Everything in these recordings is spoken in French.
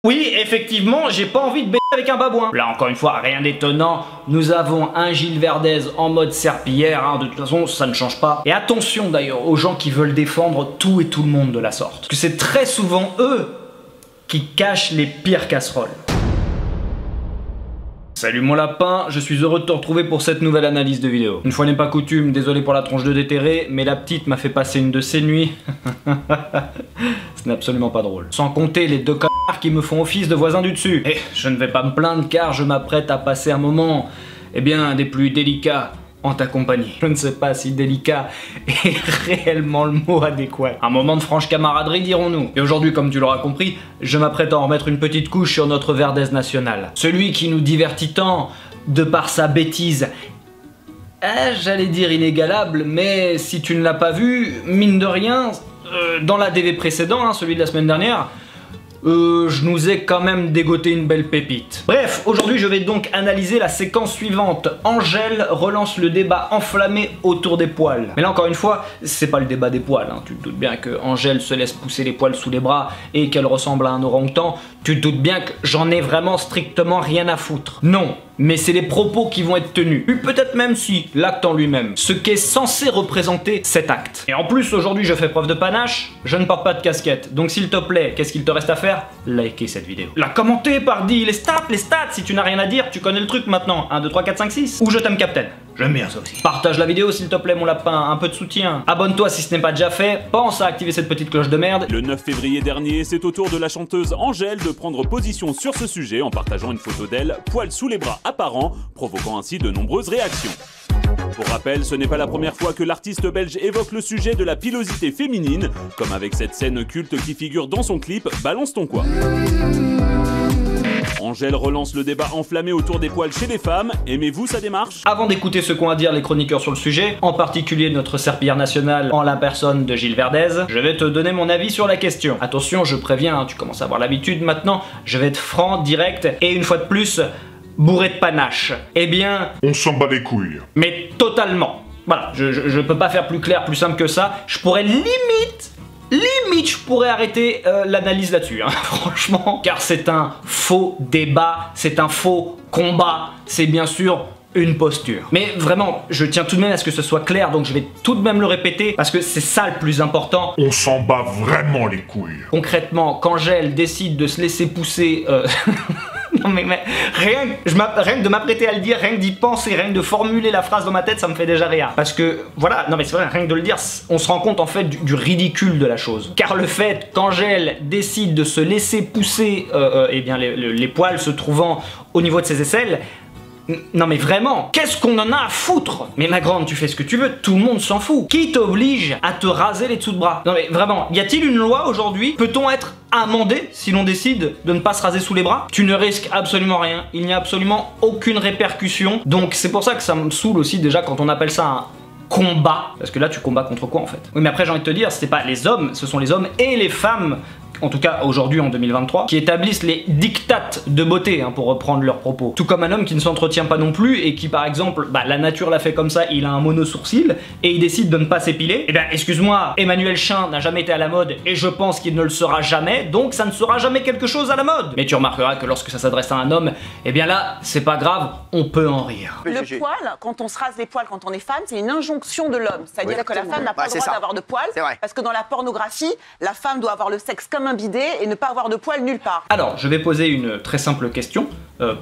Oui, effectivement, j'ai pas envie de baiser avec un babouin. Là, encore une fois, rien d'étonnant, nous avons un Gilles Verdez en mode serpillière, hein, de toute façon, ça ne change pas. Et attention d'ailleurs aux gens qui veulent défendre tout et tout le monde de la sorte. Parce que c'est très souvent eux qui cachent les pires casseroles. Salut mon lapin, je suis heureux de te retrouver pour cette nouvelle analyse de vidéo. Une fois n'est pas coutume, désolé pour la tronche de déterré, mais la petite m'a fait passer une de ces nuits. Ce n'est absolument pas drôle. Sans compter les deux connards qui me font office de voisins du dessus. Et je ne vais pas me plaindre car je m'apprête à passer un moment, eh bien, des plus délicats en ta compagnie. Je ne sais pas si délicat est réellement le mot adéquat. Un moment de franche camaraderie, dirons-nous. Et aujourd'hui, comme tu l'auras compris, je m'apprête à en remettre une petite couche sur notre Verdez national. Celui qui nous divertit tant de par sa bêtise. J'allais dire inégalable, mais si tu ne l'as pas vu, mine de rien, dans l'ADV précédent, hein, celui de la semaine dernière, je nous ai quand même dégoté une belle pépite. Bref, aujourd'hui je vais donc analyser la séquence suivante. Angèle relance le débat enflammé autour des poils. Mais là encore une fois, c'est pas le débat des poils, hein. Tu te doutes bien que Angèle se laisse pousser les poils sous les bras et qu'elle ressemble à un orang-outan. Tu te doutes bien que j'en ai vraiment strictement rien à foutre. Non, mais c'est les propos qui vont être tenus. Peut-être même si l'acte en lui-même, ce qu'est censé représenter cet acte. Et en plus, aujourd'hui, je fais preuve de panache, je ne porte pas de casquette. Donc s'il te plaît, qu'est-ce qu'il te reste à faire? Liker cette vidéo. La commenter, pardi, les stats, si tu n'as rien à dire, tu connais le truc maintenant. 1, 2, 3, 4, 5, 6. Ou je t'aime Captain. J'aime bien ça aussi. Partage la vidéo s'il te plaît mon lapin, un peu de soutien. Abonne-toi si ce n'est pas déjà fait, pense à activer cette petite cloche de merde. Le 9 février dernier, c'est au tour de la chanteuse Angèle de prendre position sur ce sujet en partageant une photo d'elle, poil sous les bras apparents, provoquant ainsi de nombreuses réactions. Pour rappel, ce n'est pas la première fois que l'artiste belge évoque le sujet de la pilosité féminine, comme avec cette scène culte qui figure dans son clip Balance ton quoi. Angèle relance le débat enflammé autour des poils chez les femmes. Aimez-vous sa démarche? Avant d'écouter ce qu'ont à dire les chroniqueurs sur le sujet, en particulier notre serpillière nationale en la personne de Gilles Verdez, je vais te donner mon avis sur la question. Attention, je préviens, hein, tu commences à avoir l'habitude maintenant, je vais être franc, direct, et une fois de plus, bourré de panache. Eh bien... on s'en bat les couilles. Mais totalement. Voilà, je peux pas faire plus clair, plus simple que ça. Je pourrais limite, je pourrais arrêter l'analyse là-dessus, hein, franchement. Car c'est un faux débat, c'est un faux combat, c'est bien sûr une posture. Mais vraiment, je tiens tout de même à ce que ce soit clair, donc je vais tout de même le répéter, parce que c'est ça le plus important. On s'en bat vraiment les couilles. Concrètement, qu'Angèle décide de se laisser pousser... Non mais rien que de m'apprêter à le dire, rien que d'y penser, rien que de formuler la phrase dans ma tête, ça me fait déjà rire. Parce que, voilà, non mais c'est vrai, rien que de le dire, on se rend compte en fait du ridicule de la chose. Car le fait qu'Angèle décide de se laisser pousser eh bien, les poils se trouvant au niveau de ses aisselles, non mais vraiment, qu'est-ce qu'on en a à foutre? Mais ma grande, tu fais ce que tu veux, tout le monde s'en fout. Qui t'oblige à te raser les dessous de bras? Non mais vraiment, y a-t-il une loi aujourd'hui? Peut-on être amendé si l'on décide de ne pas se raser sous les bras? Tu ne risques absolument rien, il n'y a absolument aucune répercussion. Donc c'est pour ça que ça me saoule aussi déjà quand on appelle ça un combat. Parce que là tu combats contre quoi en fait? Oui mais après j'ai envie de te dire, c'est pas les hommes, ce sont les hommes et les femmes, en tout cas aujourd'hui en 2023, qui établissent les dictates de beauté, hein, pour reprendre leurs propos. Tout comme un homme qui ne s'entretient pas non plus et qui par exemple, la nature l'a fait comme ça, il a un mono-sourcil et il décide de ne pas s'épiler. Eh bien excuse-moi, Emmanuel Chin n'a jamais été à la mode et je pense qu'il ne le sera jamais, donc ça ne sera jamais quelque chose à la mode. Mais tu remarqueras que lorsque ça s'adresse à un homme, eh bien là, c'est pas grave, on peut en rire. Le poil, quand on se rase les poils quand on est femme, c'est une injonction de l'homme. C'est-à-dire que la femme n'a pas le droit d'avoir de poils, parce que dans la pornographie, la femme doit avoir le sexe comme un bidet et ne pas avoir de poils nulle part. Alors, je vais poser une très simple question,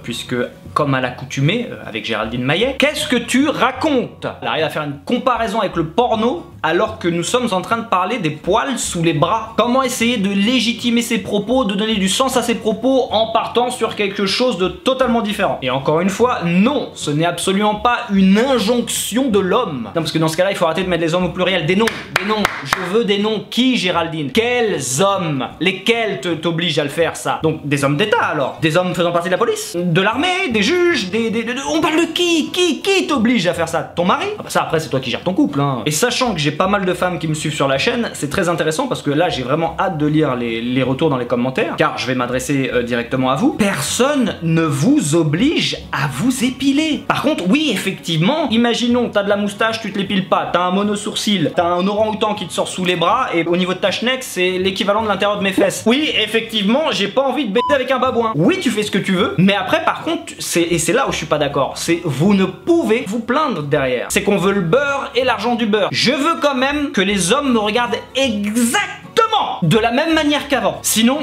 puisque, comme à l'accoutumée, avec Géraldine Maillet, qu'est-ce que tu racontes? Elle arrive à faire une comparaison avec le porno, alors que nous sommes en train de parler des poils sous les bras. Comment essayer de légitimer ses propos, de donner du sens à ses propos, en partant sur quelque chose de totalement différent? Et encore une fois, non, ce n'est absolument pas une injonction de l'homme. Non, parce que dans ce cas-là, il faut arrêter de mettre les hommes au pluriel. Des noms, je veux des noms. Qui, Géraldine? Quels hommes? Lesquels t'obligent à le faire, ça? Donc, des hommes d'État, alors? Des hommes faisant partie de la police? De l'armée? Des juges? On parle de qui? Qui t'oblige à faire ça? Ton mari? Ah bah ça, après, c'est toi qui gères ton couple, hein. Et sachant que j'ai pas mal de femmes qui me suivent sur la chaîne, c'est très intéressant parce que là j'ai vraiment hâte de lire les retours dans les commentaires, car je vais m'adresser directement à vous. Personne ne vous oblige à vous épiler. Par contre, oui, effectivement, imaginons, t'as de la moustache, tu te l'épiles pas, t'as un mono-sourcil, t'as un orang-outan qui te sort sous les bras, et au niveau de ta schneck, c'est l'équivalent de l'intérieur de mes fesses. Oui, effectivement, j'ai pas envie de baiser avec un babouin. Oui, tu fais ce que tu veux, mais après, par contre, et c'est là où je suis pas d'accord, c'est vous ne pouvez vous plaindre derrière. C'est qu'on veut le beurre et l'argent du beurre. Je veux quand même que les hommes me regardent exactement de la même manière qu'avant. Sinon,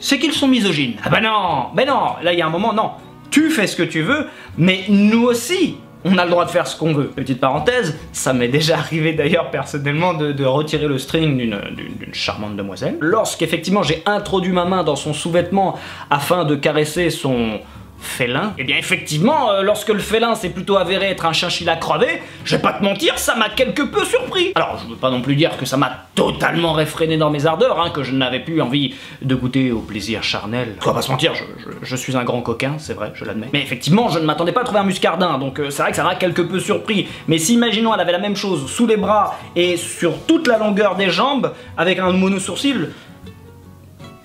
c'est qu'ils sont misogynes. Ah bah non, là il y a un moment, non. Tu fais ce que tu veux, mais nous aussi, on a le droit de faire ce qu'on veut. Petite parenthèse, ça m'est déjà arrivé d'ailleurs personnellement de retirer le string d'une charmante demoiselle. Lorsqu'effectivement j'ai introduit ma main dans son sous-vêtement afin de caresser son félin, et bien effectivement, lorsque le félin s'est plutôt avéré être un chinchilla crevé, je vais pas te mentir, ça m'a quelque peu surpris. Alors, je veux pas non plus dire que ça m'a totalement réfréné dans mes ardeurs, hein, que je n'avais plus envie de goûter au plaisir charnel. On va pas se mentir, je suis un grand coquin, c'est vrai, je l'admets. Mais effectivement, je ne m'attendais pas à trouver un muscardin, donc c'est vrai que ça m'a quelque peu surpris. Mais si, imaginons, elle avait la même chose sous les bras et sur toute la longueur des jambes, avec un mono-sourcil,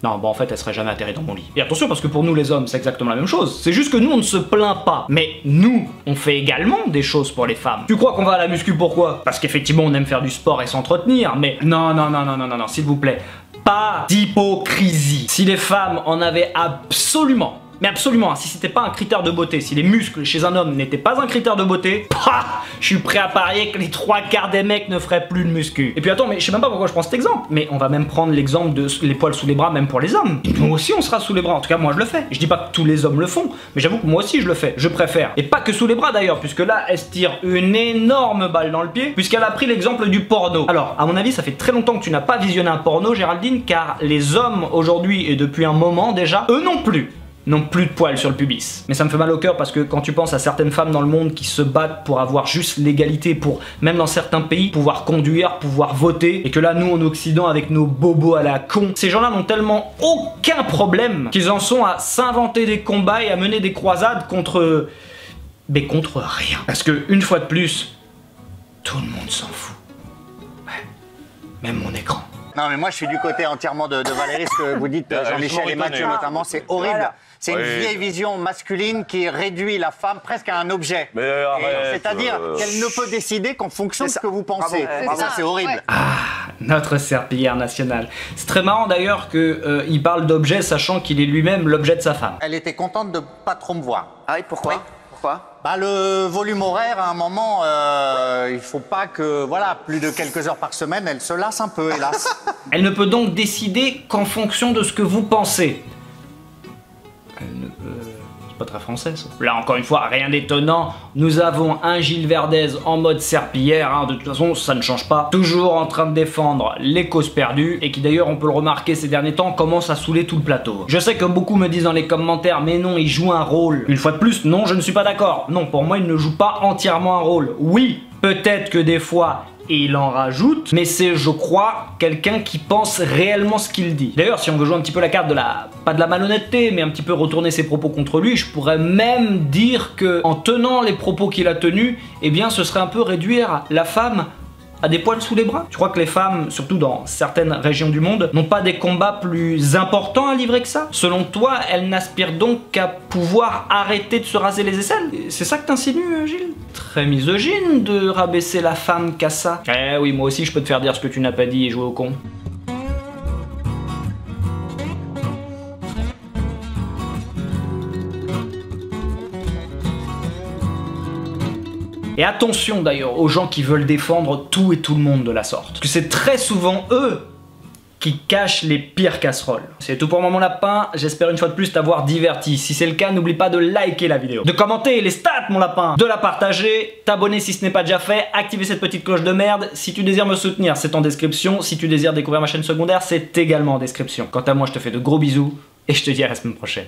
non, bon en fait elle serait jamais atterrie dans mon lit. Et attention parce que pour nous les hommes c'est exactement la même chose. C'est juste que nous on ne se plaint pas. Mais nous, on fait également des choses pour les femmes. Tu crois qu'on va à la muscu pourquoi? Parce qu'effectivement on aime faire du sport et s'entretenir. Mais non, s'il vous plaît. Pas d'hypocrisie. Si les femmes en avaient absolument, mais absolument, si c'était pas un critère de beauté, si les muscles chez un homme n'étaient pas un critère de beauté, je suis prêt à parier que les 3/4 des mecs ne feraient plus de muscu. Et puis attends, mais je sais même pas pourquoi je prends cet exemple, mais on va même prendre l'exemple de les poils sous les bras même pour les hommes. Nous aussi on sera sous les bras, en tout cas moi je le fais. Je dis pas que tous les hommes le font, mais j'avoue que moi aussi je le fais, je préfère. Et pas que sous les bras d'ailleurs, puisque là elle se tire une énorme balle dans le pied, puisqu'elle a pris l'exemple du porno. Alors, à mon avis, ça fait très longtemps que tu n'as pas visionné un porno, Géraldine, car les hommes aujourd'hui et depuis un moment déjà, eux non plus n'ont plus de poils sur le pubis. Mais ça me fait mal au cœur parce que quand tu penses à certaines femmes dans le monde qui se battent pour avoir juste l'égalité, pour, même dans certains pays, pouvoir conduire, pouvoir voter, et que là, nous, en Occident, avec nos bobos à la con, ces gens-là n'ont tellement aucun problème qu'ils en sont à s'inventer des combats et à mener des croisades contre... mais contre rien. Parce que, une fois de plus, tout le monde s'en fout. Ouais. Même mon écran. Non mais moi je suis du côté entièrement de Valérie, ce que vous dites, Jean-Michel et Mathieu notamment, c'est horrible. Voilà. C'est une vieille vision masculine qui réduit la femme presque à un objet. C'est-à-dire qu'elle ne peut décider qu'en fonction de ce que vous pensez. Ça c'est horrible. Ah, notre serpillière nationale. C'est très marrant d'ailleurs qu'il parle d'objet sachant qu'il est lui-même l'objet de sa femme. Elle était contente de pas trop me voir. Ah oui, pourquoi? Oui. Bah, le volume horaire, à un moment, il faut pas que, voilà, plus de quelques heures par semaine, elle se lasse un peu, hélas. Elle ne peut donc décider qu'en fonction de ce que vous pensez. Elle ne peut... C'est pas très français, ça. Là, encore une fois, rien d'étonnant. Nous avons un Gilles Verdez en mode serpillière, hein. De toute façon, ça ne change pas. Toujours en train de défendre les causes perdues, et qui d'ailleurs, on peut le remarquer ces derniers temps, commence à saouler tout le plateau. Je sais que beaucoup me disent dans les commentaires, mais non, il joue un rôle. Une fois de plus, non, je ne suis pas d'accord. Non, pour moi, il ne joue pas entièrement un rôle. Oui, peut-être que des fois, il en rajoute, mais c'est, je crois, quelqu'un qui pense réellement ce qu'il dit. D'ailleurs, si on veut jouer un petit peu la carte de la... pas de la malhonnêteté, mais un petit peu retourner ses propos contre lui, je pourrais même dire que, en tenant les propos qu'il a tenus, eh bien, ce serait un peu réduire la femme à des poils sous les bras. Tu crois que les femmes, surtout dans certaines régions du monde, n'ont pas des combats plus importants à livrer que ça? Selon toi, elles n'aspirent donc qu'à pouvoir arrêter de se raser les aisselles? C'est ça que t'insinues, Gilles? Très misogyne de rabaisser la femme qu'à ça. Eh oui, moi aussi je peux te faire dire ce que tu n'as pas dit et jouer au con. Et attention d'ailleurs aux gens qui veulent défendre tout et tout le monde de la sorte. Parce que c'est très souvent eux qui cachent les pires casseroles. C'est tout pour moi mon lapin, j'espère une fois de plus t'avoir diverti. Si c'est le cas, n'oublie pas de liker la vidéo, de commenter les stats mon lapin, de la partager, t'abonner si ce n'est pas déjà fait, activer cette petite cloche de merde. Si tu désires me soutenir, c'est en description. Si tu désires découvrir ma chaîne secondaire, c'est également en description. Quant à moi, je te fais de gros bisous et je te dis à la semaine prochaine.